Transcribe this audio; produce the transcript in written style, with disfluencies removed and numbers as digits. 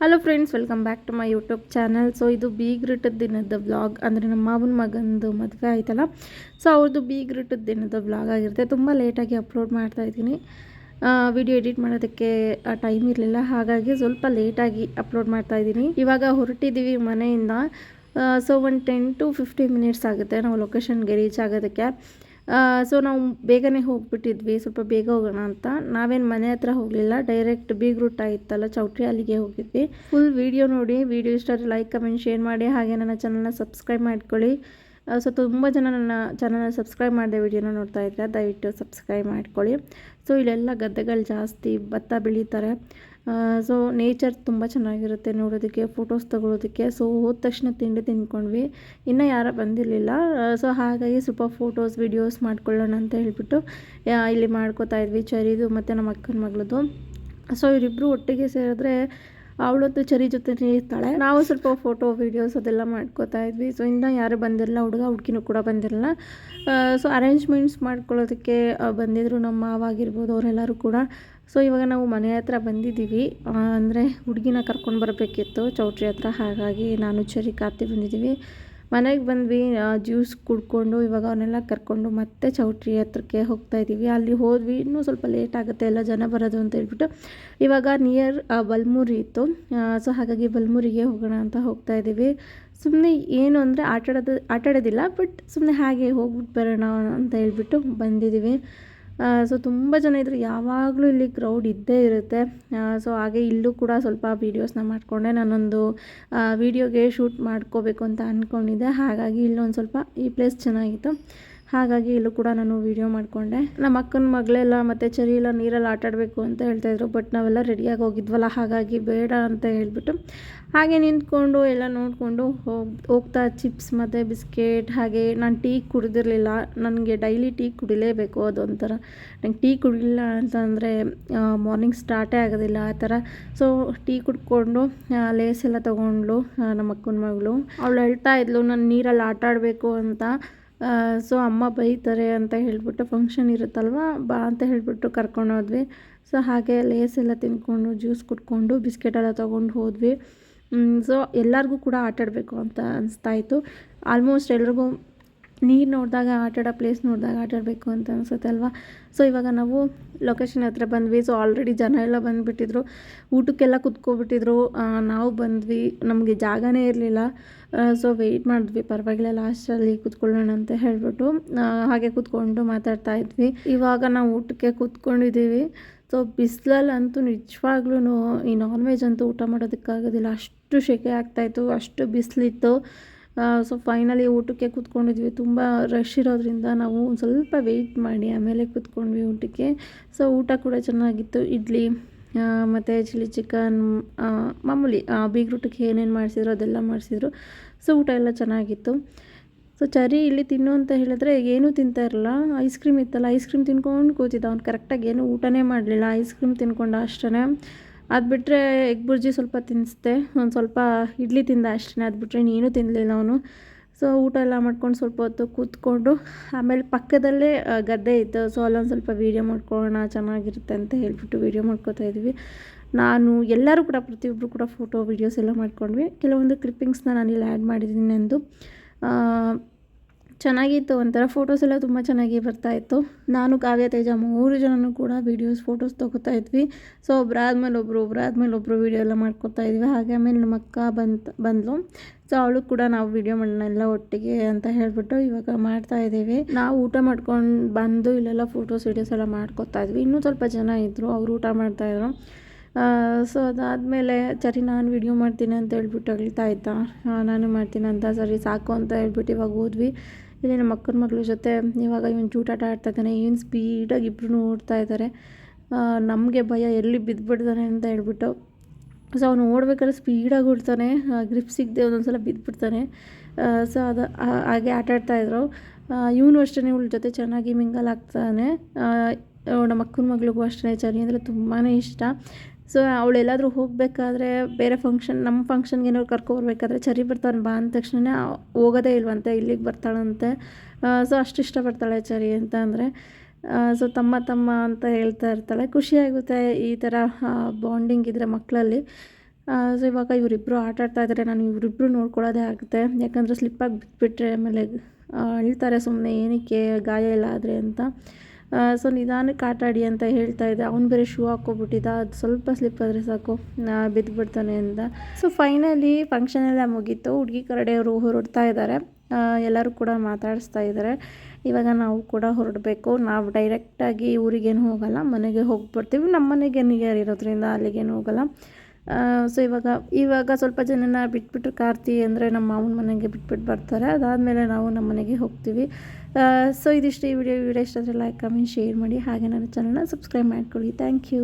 Hello friends, welcome back to my YouTube channel. So ಇದು ಬೀಗ್ರೂಟದ ದಿನದ ವ್ಲಾಗ್, ಅಂದರೆ ನಮ್ಮ ಮಾವನ ಮಗಂದು ಮದುವೆ ಆಯ್ತಲ್ಲ, ಸೊ ಅವ್ರದ್ದು ಬೀಗ್ರೂಟದ ದಿನದ ವ್ಲಾಗ್ ಆಗಿರುತ್ತೆ. ತುಂಬ ಲೇಟಾಗಿ ಅಪ್ಲೋಡ್ ಮಾಡ್ತಾಯಿದ್ದೀನಿ. ವಿಡಿಯೋ ಎಡಿಟ್ ಮಾಡೋದಕ್ಕೆ ಟೈಮ್ ಇರಲಿಲ್ಲ, ಹಾಗಾಗಿ ಸ್ವಲ್ಪ ಲೇಟಾಗಿ ಅಪ್ಲೋಡ್ ಮಾಡ್ತಾಯಿದ್ದೀನಿ. ಇವಾಗ ಹೊರಟಿದ್ದೀವಿ ಮನೆಯಿಂದ. ಸೊ ಒಂದು 10 to 15 ಮಿನಿಟ್ಸ್ ಆಗುತ್ತೆ ನಾವು ಲೊಕೇಶನ್ಗೆ ರೀಚ್ ಆಗೋದಕ್ಕೆ. ಸೊ ನಾವು ಬೇಗನೆ ಹೋಗ್ಬಿಟ್ಟಿದ್ವಿ, ಸ್ವಲ್ಪ ಬೇಗ ಹೋಗೋಣ ಅಂತ. ನಾವೇನು ಮನೆ ಹತ್ರ ಹೋಗಲಿಲ್ಲ, ಡೈರೆಕ್ಟ್ ಬೀಗ್ರೂಟ ಇತ್ತಲ್ಲ ಚೌಟ್ರಿ, ಅಲ್ಲಿಗೆ ಹೋಗಿದ್ವಿ. ಫುಲ್ ವೀಡಿಯೋ ನೋಡಿ, ವೀಡಿಯೋ ಇಷ್ಟ ಆದರೆ ಲೈಕ್, ಕಮೆಂಟ್, ಶೇರ್ ಮಾಡಿ. ಹಾಗೆ ನನ್ನ ಚಾನಲ್ನ ಸಬ್ಸ್ಕ್ರೈಬ್ ಮಾಡ್ಕೊಳ್ಳಿ. ಸೊ ತುಂಬ ಜನ ನನ್ನ ಚಾನಲ್ನ ಸಬ್ಸ್ಕ್ರೈಬ್ ಮಾಡಿದೆ ವಿಡಿಯೋನ ನೋಡ್ತಾ ಇದ್ದರೆ, ದಯವಿಟ್ಟು ಸಬ್ಸ್ಕ್ರೈಬ್ ಮಾಡ್ಕೊಳ್ಳಿ. ಸೊ ಇಲ್ಲೆಲ್ಲ ಗದ್ದೆಗಳು ಜಾಸ್ತಿ, ಭತ್ತ ಬೆಳೀತಾರೆ. ಸೊ ನೇಚರ್ ತುಂಬ ಚೆನ್ನಾಗಿರುತ್ತೆ ನೋಡೋದಕ್ಕೆ, ಫೋಟೋಸ್ ತೊಗೊಳೋದಕ್ಕೆ. ಸೊ ಹೋದ ತಕ್ಷಣ ತಿಂಡಿ ತಿಂದ್ಕೊಂಡ್ವಿ, ಇನ್ನೂ ಯಾರೂ ಬಂದಿರಲಿಲ್ಲ. ಸೊ ಹಾಗಾಗಿ ಸ್ವಲ್ಪ ಫೋಟೋಸ್ ವೀಡಿಯೋಸ್ ಮಾಡ್ಕೊಳ್ಳೋಣ ಅಂತ ಹೇಳ್ಬಿಟ್ಟು ಇಲ್ಲಿ ಮಾಡ್ಕೋತಾ ಇದ್ವಿ, ಚರಿದು ಮತ್ತು ನಮ್ಮ ಅಕ್ಕನ ಮಗಳದು. ಸೊ ಇವರಿಬ್ಬರು ಒಟ್ಟಿಗೆ ಸೇರಿದ್ರೆ ಅವಳೊತ್ತು ಚರಿ ಜೊತೆ ಇರ್ತಾಳೆ, ನಾವು ಸ್ವಲ್ಪ ಫೋಟೋ ವೀಡಿಯೋಸ್ ಅದೆಲ್ಲ ಮಾಡ್ಕೋತಾ ಇದ್ವಿ. ಸೊ ಇನ್ನೂ ಯಾರು ಬಂದಿರಲಿಲ್ಲ, ಹುಡುಗಿನೂ ಕೂಡ ಬಂದಿರಲಿಲ್ಲ. ಸೊ ಅರೇಂಜ್ಮೆಂಟ್ಸ್ ಮಾಡ್ಕೊಳ್ಳೋದಕ್ಕೆ ಬಂದಿದ್ದರು ನಮ್ಮ ಮಾವ ಆಗಿರ್ಬೋದು, ಅವರೆಲ್ಲರೂ ಕೂಡ. ಸೊ ಇವಾಗ ನಾವು ಮನೆ ಹತ್ರ ಬಂದಿದ್ದೀವಿ, ಅಂದರೆ ಹುಡುಗಿನ ಕರ್ಕೊಂಡು ಬರಬೇಕಿತ್ತು ಚೌಟ್ರಿ ಹತ್ರ, ಹಾಗಾಗಿ ನಾನು ಚರಿ ಕಾರ್ತಿ ಬಂದಿದ್ದೀವಿ. ಮನೆಗೆ ಬಂದ್ವಿ, ಜ್ಯೂಸ್ ಕುಡ್ಕೊಂಡು ಇವಾಗ ಅವನ್ನೆಲ್ಲ ಕರ್ಕೊಂಡು ಮತ್ತೆ ಚೌಟ್ರಿ ಹತ್ರಕ್ಕೆ ಹೋಗ್ತಾಯಿದ್ದೀವಿ. ಅಲ್ಲಿ ಹೋದ್ವಿ, ಇನ್ನೂ ಸ್ವಲ್ಪ ಲೇಟ್ ಆಗುತ್ತೆ ಎಲ್ಲ ಜನ ಬರೋದು ಅಂತ ಹೇಳ್ಬಿಟ್ಟು. ಇವಾಗ ನಿಯರ್ ಬಲ್ಮೂರಿ ಇತ್ತು, ಸೊ ಹಾಗಾಗಿ ಬಲ್ಮೂರಿಗೆ ಹೋಗೋಣ ಅಂತ ಹೋಗ್ತಾಯಿದ್ದೀವಿ. ಸುಮ್ಮನೆ ಏನು ಅಂದರೆ ಆಟಾಡೋದಿಲ್ಲ, ಬಟ್ ಸುಮ್ಮನೆ ಹಾಗೆ ಹೋಗ್ಬಿಟ್ಟು ಬರೋಣ ಅಂತ ಹೇಳ್ಬಿಟ್ಟು ಬಂದಿದ್ದೀವಿ. ಸೊ ತುಂಬ ಜನ ಇದ್ದರು, ಯಾವಾಗಲೂ ಇಲ್ಲಿ ಕ್ರೌಡ್ ಇದ್ದೇ ಇರುತ್ತೆ. ಸೊ ಹಾಗೆ ಇಲ್ಲೂ ಕೂಡ ಸ್ವಲ್ಪ ವೀಡಿಯೋಸ್ನ ಮಾಡಿಕೊಂಡೆ. ನಾನೊಂದು ವೀಡಿಯೋಗೆ ಶೂಟ್ ಮಾಡ್ಕೋಬೇಕು ಅಂತ ಅಂದ್ಕೊಂಡಿದ್ದೆ, ಹಾಗಾಗಿ ಇಲ್ಲೊಂದು ಸ್ವಲ್ಪ ಈ ಪ್ಲೇಸ್ ಚೆನ್ನಾಗಿತ್ತು, ಹಾಗಾಗಿ ಇಲ್ಲೂ ಕೂಡ ನಾನು ವೀಡಿಯೋ ಮಾಡಿಕೊಂಡೆ. ನಮ್ಮ ಅಕ್ಕನ ಮಗಳೆಲ್ಲ ಮತ್ತು ಚರಿ ಎಲ್ಲ ನೀರಲ್ಲಿ ಆಟಾಡಬೇಕು ಅಂತ ಹೇಳ್ತಾಯಿದ್ರು, ಬಟ್ ನಾವೆಲ್ಲ ರೆಡಿಯಾಗಿ ಹೋಗಿದ್ವಲ್ಲ, ಹಾಗಾಗಿ ಬೇಡ ಅಂತ ಹೇಳ್ಬಿಟ್ಟು ಹಾಗೆ ನಿಂತ್ಕೊಂಡು ಎಲ್ಲ ನೋಡಿಕೊಂಡು ಹೋಗ್ತಾ ಚಿಪ್ಸ್ ಮತ್ತು ಬಿಸ್ಕೆಟ್. ಹಾಗೆ ನಾನು ಟೀ ಕುಡಿದಿರಲಿಲ್ಲ, ನನಗೆ ಡೈಲಿ ಟೀ ಕುಡಿಲೇಬೇಕು, ಅದೊಂಥರ ನಂಗೆ ಟೀ ಕುಡಿಲಿಲ್ಲ ಅಂತಂದರೆ ಮಾರ್ನಿಂಗ್ ಸ್ಟಾರ್ಟೇ ಆಗೋದಿಲ್ಲ ಆ ಥರ. ಸೊ ಟೀ ಕುಡ್ಕೊಂಡು ಲೇಸ್ ಎಲ್ಲ ತೊಗೊಂಡ್ಲು ನಮ್ಮ ಅಕ್ಕನ ಮಗಳು. ಅವಳು ಹೇಳ್ತಾ ಇದ್ಲು ನಾನು ನೀರಲ್ಲಿ ಆಟ ಆಡಬೇಕು ಅಂತ. ಸೊ ಅಮ್ಮ ಬೈತಾರೆ ಅಂತ ಹೇಳ್ಬಿಟ್ಟು, ಫಂಕ್ಷನ್ ಇರುತ್ತಲ್ವ ಬಾ ಅಂತ ಹೇಳ್ಬಿಟ್ಟು ಕರ್ಕೊಂಡೋದ್ವಿ. ಸೊ ಹಾಗೆ ಲೇಸ್ ಎಲ್ಲ ತಿಂದ್ಕೊಂಡು, ಜ್ಯೂಸ್ ಕುಡ್ಕೊಂಡು, ಬಿಸ್ಕೆಟೆಲ್ಲ ತೊಗೊಂಡು ಹೋದ್ವಿ. ಸೊ ಎಲ್ಲರಿಗೂ ಕೂಡ ಆಟಾಡಬೇಕು ಅಂತ ಅನಿಸ್ತಾಯಿತ್ತು. ಆಲ್ಮೋಸ್ಟ್ ಎಲ್ರಿಗೂ ನೀರು ನೋಡಿದಾಗ, ಆಟಾಡೋ ಪ್ಲೇಸ್ ನೋಡಿದಾಗ ಆಟಾಡಬೇಕು ಅಂತ ಅನಿಸುತ್ತೆ ಅಲ್ವಾ. ಸೊ ಇವಾಗ ನಾವು ಲೊಕೇಶನ್ ಹತ್ರ ಬಂದ್ವಿ. ಸೊ ಆಲ್ರೆಡಿ ಜನ ಎಲ್ಲ ಬಂದುಬಿಟ್ಟಿದ್ರು, ಊಟಕ್ಕೆಲ್ಲ ಕುತ್ಕೊಬಿಟ್ಟಿದ್ರು. ನಾವು ಬಂದ್ವಿ, ನಮಗೆ ಜಾಗನೇ ಇರಲಿಲ್ಲ. ಸೊ ವೆಯ್ಟ್ ಮಾಡಿದ್ವಿ, ಪರವಾಗಿಲ್ಲ ಲಾಸ್ಟಲ್ಲಿ ಕೂತ್ಕೊಳ್ಳೋಣ ಅಂತ ಹೇಳ್ಬಿಟ್ಟು ಹಾಗೆ ಕೂತ್ಕೊಂಡು ಮಾತಾಡ್ತಾ ಇದ್ವಿ. ಇವಾಗ ನಾವು ಊಟಕ್ಕೆ ಕೂತ್ಕೊಂಡಿದ್ದೀವಿ. ಸೊ ಬಿಸಿಲಲ್ಲಂತೂ ನಿಜವಾಗ್ಲೂ ಈ ನಾನ್ ವೆಜ್ ಅಂತೂ ಊಟ ಮಾಡೋದಕ್ಕಾಗೋದಿಲ್ಲ, ಅಷ್ಟು ಸೆಕೆ ಆಗ್ತಾಯಿತ್ತು, ಅಷ್ಟು ಬಿಸಿಲಿತ್ತು. ಸೊ ಫೈನಲಿ ಊಟಕ್ಕೆ ಕೂತ್ಕೊಂಡಿದ್ವಿ. ತುಂಬ ರಶ್ ಇರೋದ್ರಿಂದ ನಾವು ಒಂದು ಸ್ವಲ್ಪ ವೆಯ್ಟ್ ಮಾಡಿ ಆಮೇಲೆ ಕೂತ್ಕೊಂಡ್ವಿ ಊಟಕ್ಕೆ. ಸೊ ಊಟ ಕೂಡ ಚೆನ್ನಾಗಿತ್ತು, ಇಡ್ಲಿ ಮತ್ತು ಚಿಲ್ಲಿ ಚಿಕನ್, ಮಾಮೂಲಿ ಬೀಗ್ರೂಟಕ್ಕೆ ಏನೇನು ಮಾಡಿಸಿದ್ರು ಅದೆಲ್ಲ ಮಾಡಿಸಿದ್ರು. ಸೊ ಊಟ ಎಲ್ಲ ಚೆನ್ನಾಗಿತ್ತು. ಸೊ ಚರಿ ಇಲ್ಲಿ ತಿನ್ನು ಅಂತ ಹೇಳಿದ್ರೆ ಏನೂ ತಿಂತಾ ಇರಲ್ಲ. ಐಸ್ ಕ್ರೀಮ್ ಇತ್ತಲ್ಲ, ಐಸ್ ಕ್ರೀಮ್ ತಿನ್ಕೊಂಡು ಕೂತಿದ್ದ ಅವ್ನು, ಕರೆಕ್ಟಾಗಿ ಏನೂ ಊಟನೇ ಮಾಡಲಿಲ್ಲ, ಐಸ್ ಕ್ರೀಮ್ ತಿನ್ಕೊಂಡು ಅಷ್ಟೇ. ಅದು ಬಿಟ್ಟರೆ ಎಗ್ ಬುರ್ಜಿ ಸ್ವಲ್ಪ ತಿನ್ನಿಸ್ದೆ, ಒಂದು ಸ್ವಲ್ಪ ಇಡ್ಲಿ ತಿಂದ ಅಷ್ಟೇ, ಅದು ಬಿಟ್ಟರೆ ಏನೂ ತಿನ್ನಲಿಲ್ಲ ಅವನು. ಸೊ ಊಟ ಎಲ್ಲ ಮಾಡ್ಕೊಂಡು ಸ್ವಲ್ಪ ಹೊತ್ತು ಕೂತ್ಕೊಂಡು ಆಮೇಲೆ ಪಕ್ಕದಲ್ಲೇ ಗದ್ದೆ ಇತ್ತು. ಸೊ ಅಲ್ಲೊಂದು ಸ್ವಲ್ಪ ವೀಡಿಯೋ ಮಾಡ್ಕೊಳ್ಳೋಣ, ಚೆನ್ನಾಗಿರುತ್ತೆ ಅಂತ ಹೇಳ್ಬಿಟ್ಟು ವೀಡಿಯೋ ಮಾಡ್ಕೋತಾ ಇದ್ವಿ. ನಾನು ಎಲ್ಲರೂ ಕೂಡ, ಪ್ರತಿಯೊಬ್ಬರು ಕೂಡ ಫೋಟೋ ವೀಡಿಯೋಸ್ ಎಲ್ಲ ಮಾಡ್ಕೊಂಡ್ವಿ. ಕೆಲವೊಂದು ಕ್ಲಿಪ್ಪಿಂಗ್ಸ್ನ ನಾನಿಲ್ಲಿ ಆ್ಯಡ್ ಮಾಡಿದ್ದೀನಿ ಎಂದು. ಚೆನ್ನಾಗಿತ್ತು, ಒಂಥರ ಫೋಟೋಸ್ ಎಲ್ಲ ತುಂಬ ಚೆನ್ನಾಗಿ ಬರ್ತಾಯಿತ್ತು. ನಾನು, ಕಾವ್ಯ, ತೇಜ 3 ಜನನೂ ಕೂಡ ವೀಡಿಯೋಸ್ ಫೋಟೋಸ್ ತೊಗೋತಾ ಇದ್ವಿ. ಸೊ ಒಬ್ಬರಾದ್ಮೇಲೆ ಒಬ್ಬರು ವೀಡಿಯೋ ಎಲ್ಲ ಮಾಡ್ಕೊತಾ ಇದ್ವಿ. ಹಾಗೆ ಆಮೇಲೆ ನಮ್ಮ ಅಕ್ಕ ಬಂದಳು. ಸೊ ಅವಳು ಕೂಡ ನಾವು ವೀಡಿಯೋ ಮಾಡೋಣ ಎಲ್ಲ ಒಟ್ಟಿಗೆ ಅಂತ ಹೇಳ್ಬಿಟ್ಟು ಇವಾಗ ಮಾಡ್ತಾಯಿದ್ದೀವಿ. ನಾವು ಊಟ ಮಾಡ್ಕೊಂಡು ಬಂದು ಇಲ್ಲೆಲ್ಲ ಫೋಟೋಸ್ ವೀಡಿಯೋಸ್ ಎಲ್ಲ ಮಾಡ್ಕೊತಾ ಇದ್ವಿ. ಇನ್ನೂ ಸ್ವಲ್ಪ ಜನ ಇದ್ದರು, ಅವರು ಊಟ ಮಾಡ್ತಾಯಿದ್ರು. ಸೊ ಅದಾದಮೇಲೆ ಸರಿ ನಾನು ವೀಡಿಯೋ ಮಾಡ್ತೀನಿ ಅಂತ ಹೇಳ್ಬಿಟ್ಟು ಹೇಳ್ತಾ ಇದ್ದ, ನಾನು ಮಾಡ್ತೀನಿ ಅಂತ. ಸರಿ ಸಾಕು ಅಂತ ಹೇಳ್ಬಿಟ್ಟು ಇವಾಗ ಹೋದ್ವಿ. ಇಲ್ಲಿ ನಮ್ಮ ಅಕ್ಕನ ಮಗಳ ಜೊತೆ ಇವಾಗ ಇವನು ಜೂಟಾಟ ಆಡ್ತಾ ಇದ್ದಾನೆ, ಏನು ಸ್ಪೀಡಾಗಿ ಇಬ್ಬರು ಓಡ್ತಾ ಇದ್ದಾರೆ. ನಮಗೆ ಭಯ ಎಲ್ಲಿ ಬಿದ್ದುಬಿಡ್ತಾನೆ ಅಂತ ಹೇಳ್ಬಿಟ್ಟು. ಸೊ ಅವನು ಓಡ್ಬೇಕಾದ್ರೆ ಸ್ಪೀಡಾಗಿ ಓಡ್ತಾನೆ, ಗ್ರಿಪ್ ಸಿಗದೆ ಒಂದೊಂದು ಸಲ ಬಿದ್ದುಬಿಡ್ತಾನೆ. ಸೊ ಅದು ಹಾಗೆ ಆಟಾಡ್ತಾಯಿದ್ರು. ಇವನು ಅಷ್ಟೇ, ಇವಳ ಜೊತೆ ಚೆನ್ನಾಗಿ ಮಿಂಗಲ್ ಆಗ್ತಾನೆ. ನಮ್ಮ ಅಕ್ಕನ ಮಗಳಿಗೂ ಅಷ್ಟೇ ಚರಿ ಅಂದರೆ ತುಂಬಾ ಇಷ್ಟ. ಸೊ ಅವಳೆಲ್ಲಾದರೂ ಹೋಗಬೇಕಾದ್ರೆ, ಬೇರೆ ಫಂಕ್ಷನ್, ನಮ್ಮ ಫಂಕ್ಷನ್ಗೆ ಏನಾದ್ರು ಕರ್ಕೊಬರ್ಬೇಕಾದ್ರೆ ಚರಿ ಬರ್ತಾನೆ ಬಾ ಅಂದ ತಕ್ಷಣ ಹೋಗೋದೇ ಇಲ್ವಂತೆ, ಇಲ್ಲಿಗೆ ಬರ್ತಾಳಂತೆ. ಸೊ ಅಷ್ಟು ಇಷ್ಟಪಡ್ತಾಳೆ ಚರಿ ಅಂತ ಅಂದರೆ. ಸೊ ತಮ್ಮ ಅಂತ ಹೇಳ್ತಾ ಇರ್ತಾಳೆ. ಖುಷಿಯಾಗುತ್ತೆ ಈ ಥರ ಬಾಂಡಿಂಗ್ ಇದ್ದರೆ ಮಕ್ಕಳಲ್ಲಿ. ಸೊ ಇವಾಗ ಇವರಿಬ್ಬರು ಆಟ ಆಡ್ತಾ ಇದ್ದಾರೆ. ನಾನು ಇವರಿಬ್ಬರು ನೋಡ್ಕೊಳ್ಳೋದೇ ಆಗುತ್ತೆ, ಯಾಕಂದರೆ ಸ್ಲಿಪ್ಪಾಗಿ ಬಿಟ್ಬಿಟ್ರೆ ಆಮೇಲೆ ಅಳ್ತಾರೆ ಸುಮ್ಮನೆ ಏನಕ್ಕೆ ಗಾಯ ಎಲ್ಲ ಆದರೆ ಅಂತ. ಸೊ ನಿಧಾನಕ್ಕೆ ಆಟ ಆಡಿ ಅಂತ ಹೇಳ್ತಾ ಇದ್ದೆ. ಅವ್ನು ಬೇರೆ ಶೂ ಹಾಕ್ಕೊಬಿಟ್ಟಿದ್ದ, ಅದು ಸ್ವಲ್ಪ ಸ್ಲಿಪ್ ಆದರೆ ಸಾಕು ಬಿದ್ದುಬಿಡ್ತಾನೆ ಅಂತ. ಸೊ ಫೈನಲಿ ಫಂಕ್ಷನ್ ಎಲ್ಲ ಮುಗೀತು. ಹುಡುಗಿ ಕಡೆಯವರು ಹೊರಡ್ತಾ ಇದ್ದಾರೆ, ಎಲ್ಲರೂ ಕೂಡ ಮಾತಾಡಿಸ್ತಾ ಇದ್ದಾರೆ. ಇವಾಗ ನಾವು ಕೂಡ ಹೊರಡಬೇಕು. ನಾವು ಡೈರೆಕ್ಟಾಗಿ ಊರಿಗೇನು ಹೋಗಲ್ಲ, ಮನೆಗೆ ಹೋಗ್ಬಿಡ್ತೀವಿ. ನಮ್ಮ ಮನೆಗೆ ನಿಯರ್ ಇರೋದ್ರಿಂದ ಅಲ್ಲಿಗೇನು ಹೋಗಲ್ಲ. ಸೊ ಇವಾಗ ಸ್ವಲ್ಪ ಜನನ ಬಿಟ್ಬಿಟ್ಟು ಕಾರ್ತಿ ಅಂದರೆ ನಮ್ಮ ಮಾವನ ಮನೆಗೆ ಬಿಟ್ಬಿಟ್ಟು ಬರ್ತಾರೆ. ಅದಾದಮೇಲೆ ನಾವು ನಮ್ಮ ಮನೆಗೆ ಹೋಗ್ತೀವಿ. ಸೊ ಇದಿಷ್ಟು ಈ ವಿಡಿಯೋ ಇಷ್ಟ ಆದರೆ ಲೈಕ್ ಕಮೆಂಟ್ ಶೇರ್ ಮಾಡಿ, ಹಾಗೆ ನನ್ನ ಚಾನಲ್ನ ಸಬ್ಸ್ಕ್ರೈಬ್ ಮಾಡ್ಕೊಳ್ಳಿ. Thank you.